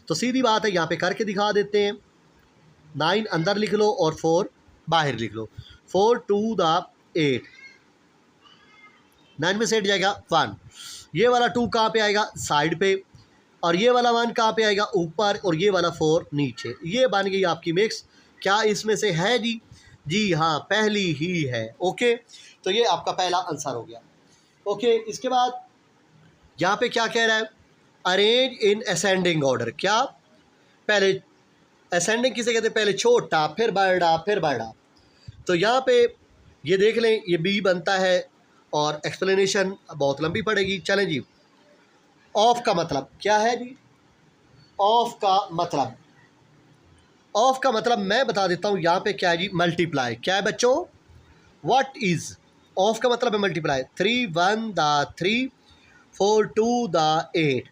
तो सीधी बात है, यहाँ पे करके दिखा देते हैं। 9 अंदर लिख लो और 4 बाहर लिख लो। 4 2 द 8, 9 में से 8 जाएगा 1। ये वाला 2 कहाँ पे आएगा? साइड पे। और ये वाला 1 कहाँ पे आएगा? ऊपर। और ये वाला 4 नीचे। ये बन गई आपकी मिक्स। क्या इसमें से है जी? जी हाँ, पहली ही है। ओके, तो ये आपका पहला आंसर हो गया। ओके, इसके बाद यहाँ पे क्या कह रहा है? Arrange in ascending order. क्या? पहले असेंडिंग किसे कहते हैं? पहले छोटा, फिर बड़ा, फिर बड़ा। तो यहाँ पे ये देख लें, ये बी बनता है और एक्सप्लेनेशन बहुत लंबी पड़ेगी। चलें जी, ऑफ का मतलब क्या है जी? ऑफ का मतलब, ऑफ का मतलब मैं बता देता हूँ। यहाँ पे क्या है जी? मल्टीप्लाई। क्या है बच्चों? व्हाट इज ऑफ का मतलब है मल्टीप्लाई। 3 1 the 3, 4 2 the 8।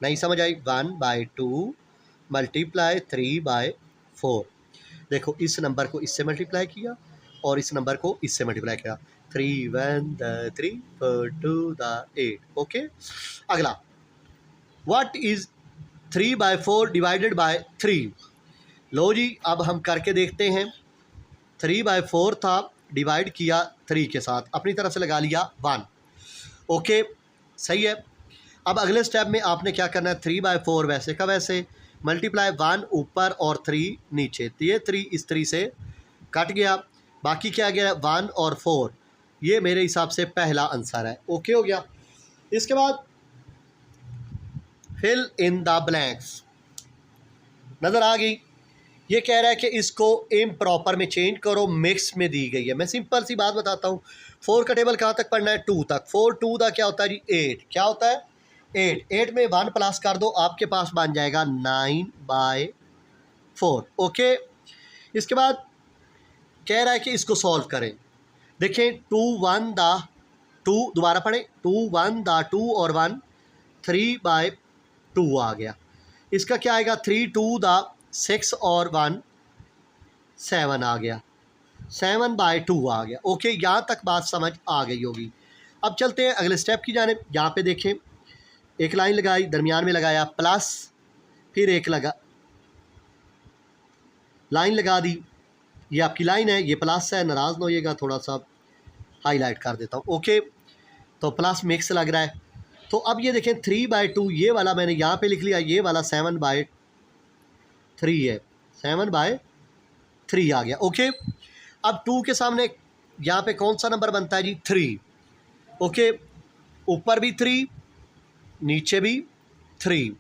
नहीं समझ आई? 1/2 मल्टीप्लाई 3/4। देखो, इस नंबर को इससे मल्टीप्लाई किया और इस नंबर को इससे मल्टीप्लाई किया। 3 1 द 3, 4 2 द 8। ओके, अगला, व्हाट इज 3/4 डिवाइडेड बाय 3? लो जी, अब हम करके देखते हैं। 3/4 था, डिवाइड किया 3 के साथ, अपनी तरफ से लगा लिया 1। ओके, सही है। अब अगले स्टेप में आपने क्या करना है? 3/4 वैसे का वैसे, मल्टीप्लाई 1 ऊपर और 3 नीचे। तो ये 3 इस 3 से कट गया, बाकी क्या गया? 1 और 4। ये मेरे हिसाब से पहला आंसर है। ओके हो गया। इसके बाद फिल इन द ब्लैंक्स, नज़र आ गई। ये कह रहा है कि इसको इम्प्रॉपर में चेंज करो, मिक्स में दी गई है। मैं सिंपल सी बात बताता हूँ। 4 का टेबल कहाँ तक पढ़ना है? 2 तक। 4 2 का क्या होता है जी? 8। क्या होता है? 8। 8 में 1 प्लस कर दो, आपके पास बन जाएगा 9/4। ओके, इसके बाद कह रहा है कि इसको सॉल्व करें। देखें, 2 1 द 2, दोबारा पढ़ें। 2 1 द 2 और 1, 3/2 आ गया। इसका क्या आएगा? 3 2 द 6 और 1, 7 आ गया। 7/2 आ गया। ओके, यहाँ तक बात समझ आ गई होगी। अब चलते हैं अगले स्टेप की जानिब। यहाँ पे देखें, एक लाइन लगाई, दरमियान में लगाया प्लस, फिर एक लाइन लगा दी। ये आपकी लाइन है, ये प्लस है, नाराज़ ना होइएगा, थोड़ा सा हाईलाइट कर देता हूँ। ओके, तो प्लस मिक्स लग रहा है। तो अब ये देखें, 3/2 ये वाला मैंने यहाँ पे लिख लिया, ये वाला 7/3 है। 7/3 आ गया। ओके, अब 2 के सामने यहाँ पे कौन सा नंबर बनता है जी? 3। ओके, ऊपर भी 3, नीचे भी 3।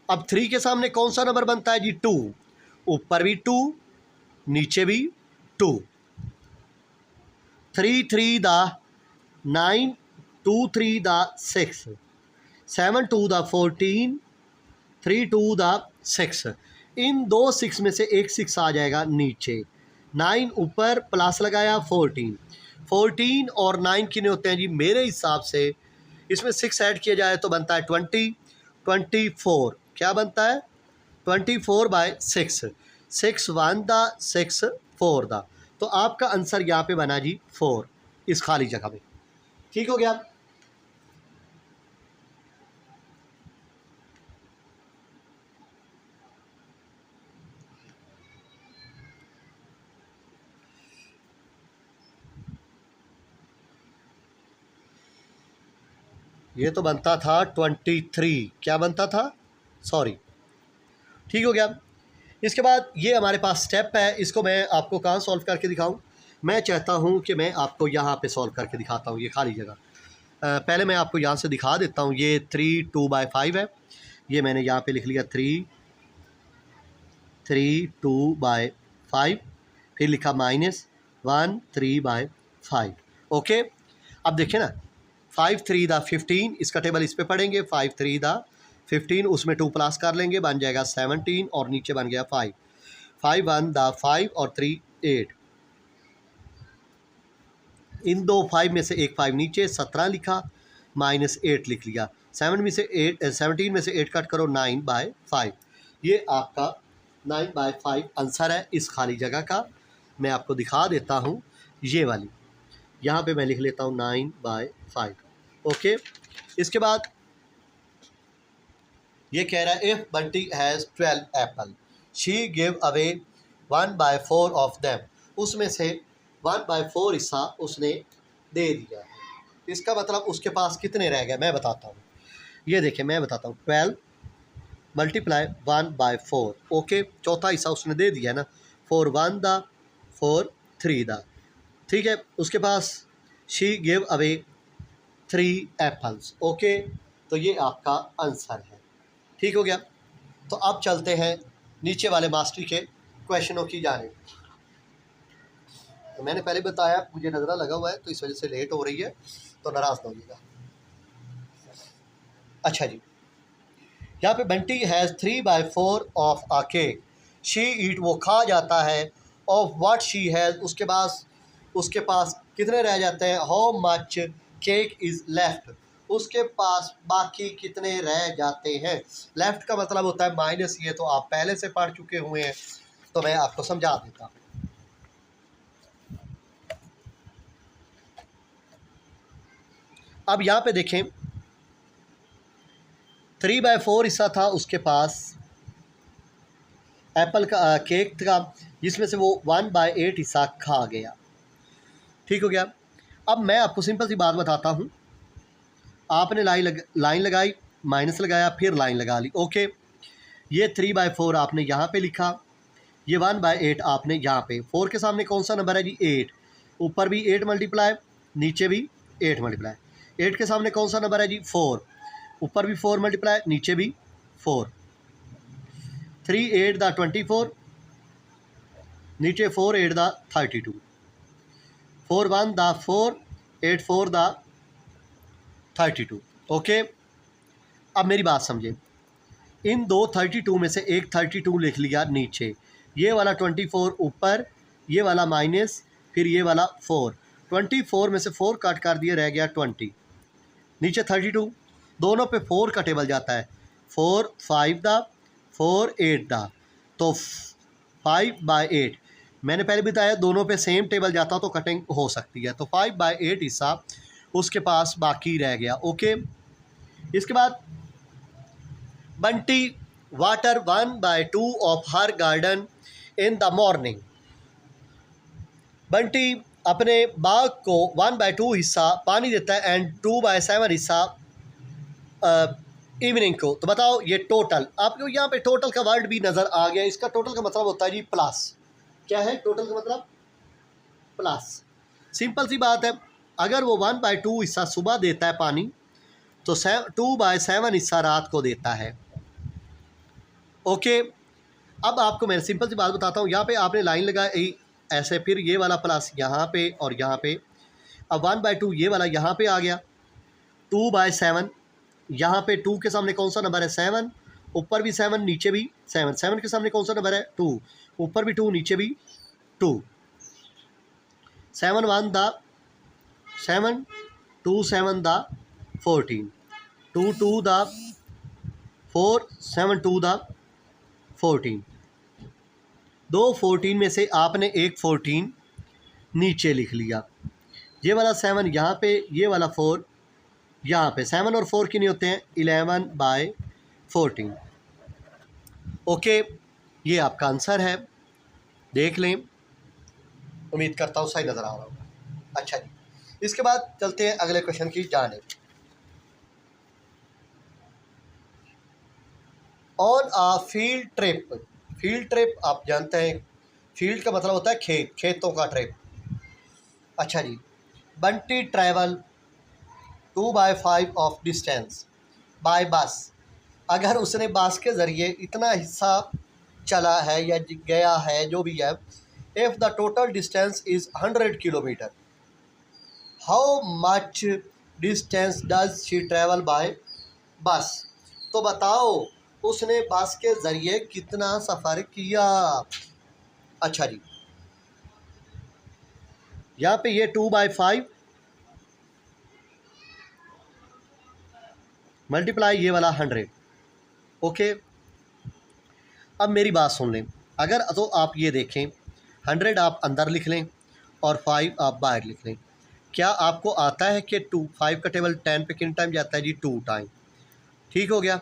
अब 3 के सामने कौन सा नंबर बनता है जी? 2। ऊपर भी 2, नीचे भी 2। 3 3 द 9, 2 3 द 6, 7 2 द 14, 3 2 द 6। इन दो 6 में से एक 6 आ जाएगा नीचे। 9 ऊपर, प्लस लगाया 14। 14 और 9 कितने होते हैं जी? मेरे हिसाब से इसमें 6 ऐड किया जाए तो बनता है 20, 24। क्या बनता है? 24/6। 6 1 द 6 4 द। तो आपका आंसर यहाँ पे बना जी 4, इस खाली जगह में। ठीक हो गया। ये तो बनता था 23। क्या बनता था? सॉरी, ठीक हो गया। इसके बाद ये हमारे पास स्टेप है, इसको मैं आपको कहाँ सॉल्व करके दिखाऊं? मैं चाहता हूं कि मैं आपको यहाँ पे सॉल्व करके दिखाता हूं, ये खाली जगह। पहले मैं आपको यहाँ से दिखा देता हूँ। ये 3 2/5 है, ये मैंने यहाँ पे लिख लिया 3 2/5, फिर लिखा -1 3/5। ओके, अब देखिए ना, 5 3 द 15, इसका टेबल इस पे पढ़ेंगे। 5 3 द 15, उसमें 2 प्लस कर लेंगे, बन जाएगा 17 और नीचे बन गया 5। 5 1 द 5 और 3 8। इन दो 5 में से एक 5 नीचे, 17 लिखा, -8 लिख लिया। 17 में से 8 कट करो, 9/5। ये आपका 9/5 आंसर है इस खाली जगह का। मैं आपको दिखा देता हूँ, ये वाली यहाँ पे मैं लिख लेता हूँ 9/5। ओके, इसके बाद ये कह रहा है if Bunty has 12 Apple she give away 1/4 of them, उसमें से 1/4 हिस्सा उसने दे दिया है। इसका मतलब उसके पास कितने रह गए मैं बताता हूँ। ये देखिए मैं बताता हूँ, 12 मल्टीप्लाई 1/4, ओके, चौथा हिस्सा उसने दे दिया है ना, 4 1 दा 4 3 दा, ठीक है। उसके पास she give away 3 apples, okay, तो ये आपका आंसर है। ठीक हो गया। तो अब चलते हैं नीचे वाले मास्टरी के क्वेश्चनों की जानिब। तो मैंने पहले बताया मुझे नज़रा लगा हुआ है तो इस वजह से लेट हो रही है, तो नाराज़ ना होइएगा। अच्छा जी, यहाँ पे Bunty has 3/4 of a cake she eat, वो खा जाता है, ऑफ व्हाट शी हैज़, उसके पास कितने रह जाते हैं, how much cake is left, उसके पास बाकी कितने रह जाते हैं। लेफ्ट का मतलब होता है माइनस, ये तो आप पहले से पढ़ चुके हुए हैं तो मैं आपको समझा देता हूँ। अब यहाँ पे देखें 3/4 हिस्सा था उसके पास एप्पल का, केक का, जिसमें से वो 1/8 हिस्सा खा गया। ठीक हो गया। अब मैं आपको सिंपल सी बात बताता हूँ, आपने लाइन लगाई, माइनस लगाया, फिर लाइन लगा ली, ओके। ये 3/4 आपने यहाँ पे लिखा, ये 1/8 आपने यहाँ पे, 4 के सामने कौन सा नंबर है जी, 8, ऊपर भी 8 मल्टीप्लाई, नीचे भी 8 मल्टीप्लाई, 8 के सामने कौन सा नंबर है जी, 4, ऊपर भी 4 मल्टीप्लाई, नीचे भी 4, 3 8 दा 24, नीचे 4 8 दा 32, 4 1 दा 4, 8 4 दा 32, ओके। अब मेरी बात समझे, इन दो 32 में से एक 32 लिख लिया नीचे, ये वाला 24 ऊपर, ये वाला माइनस, फिर ये वाला 4, 24 में से 4 काट कर दिया, रह गया 20, नीचे 32, दोनों पे 4 का टेबल जाता है, 4 5 दा 4 8 दा, तो 5/8, मैंने पहले बताया दोनों पे सेम टेबल जाता तो कटिंग हो सकती है, तो 5/8 हिस्सा उसके पास बाकी रह गया, ओके। इसके बाद Bunty water 1/2 of her garden in the morning, Bunty अपने बाग को 1/2 हिस्सा पानी देता है एंड 2/7 हिस्सा इवनिंग को। तो बताओ ये टोटल, आपको यहाँ पे टोटल का वर्ड भी नज़र आ गया, इसका टोटल का मतलब होता है जी प्लस। क्या है टोटल का मतलब, प्लस। सिंपल सी बात है, अगर वो 1/2 हिस्सा सुबह देता है पानी, तो 2/7 हिस्सा रात को देता है, ओके। अब आपको मैं सिंपल सी बात बताता हूँ, यहाँ पे आपने लाइन लगाई ऐसे, फिर ये वाला प्लस यहाँ पे और यहाँ पे, अब 1/2 ये वाला यहाँ पे आ गया, 2/7 यहाँ पे, 2 के सामने कौन सा नंबर है, 7, ऊपर भी 7 नीचे भी 7, 7 के सामने कौन सा नंबर है, 2, ऊपर भी 2 नीचे भी 2, 7 1 दा 7, 2 7 दा 14, 2 2 दा 4, 7 2 दा 14, दो 14 में से आपने एक 14 नीचे लिख लिया, ये वाला 7 यहाँ पे, ये वाला 4 यहाँ पे, 7 और 4 कितने होते हैं, 11/14, ओके। ये आपका आंसर है, देख लें, उम्मीद करता हूँ सही नज़र आ रहा होगा। अच्छा जी, इसके बाद चलते हैं अगले क्वेश्चन की जानिब। On a field trip, field trip आप जानते हैं, फील्ड का मतलब होता है खेत, खेतों का ट्रिप। अच्छा जी, Bunty travel 2/5 of distance by bus, अगर उसने बस के ज़रिए इतना हिस्सा चला है या गया है जो भी है, if the total distance is 100 kilometre, how much distance does she travel by बस, तो बताओ उसने बस के ज़रिए कितना सफ़र किया। अच्छा जी, यहाँ पे ये 2/5 मल्टीप्लाई ये वाला 100, ओके। अब मेरी बात सुन लें, अगर तो आप ये देखें 100 आप अंदर लिख लें और 5 आप बाहर लिख लें, क्या आपको आता है कि 5 का टेबल 10 पे कितने टाइम जाता है जी, 2 टाइम, ठीक हो गया।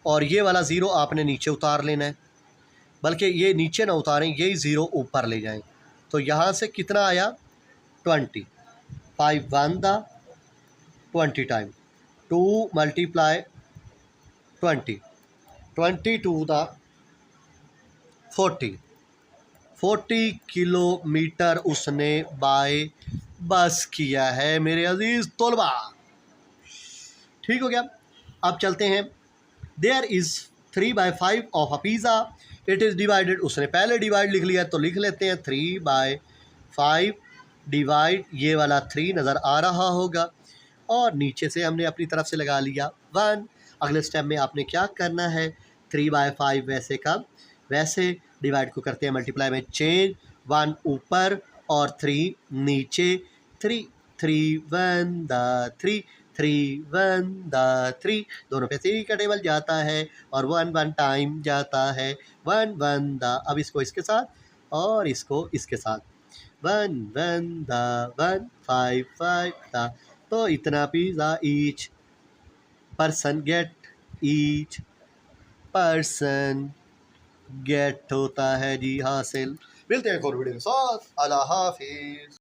और ये वाला ज़ीरो आपने नीचे उतार लेना है, बल्कि ये नीचे ना उतारें, यही ज़ीरो ऊपर ले जाएं। तो यहाँ से कितना आया 20, 5 1 the 20 time 2 multiply 20, 22 the 40 kilometre उसने बाय बस किया है मेरे अजीज़ तलबा। ठीक हो गया। अब चलते हैं। There is 3/5 of a pizza, it is divided, उसने पहले डिवाइड लिख लिया तो लिख लेते हैं 3/5 डिवाइड, ये वाला 3 नज़र आ रहा होगा और नीचे से हमने अपनी तरफ से लगा लिया 1। अगले स्टेप में आपने क्या करना है, 3/5 वैसे का वैसे, डिवाइड को करते हैं मल्टीप्लाई में चेंज, 1 ऊपर और 3 नीचे, 3 3 1 द 3 3 1 द 3, दोनों पे 3 का टेबल जाता है और 1 1 टाइम जाता है, 1 1 द, अब इसको इसके साथ और इसको इसके साथ, 1 1 द 1 5 5 द, तो इतना पिज़्ज़ा ईच पर्सन गेट होता है जी हासिल। मिलते हैं एक और वीडियो के साथ। अल्लाह हाफिज़।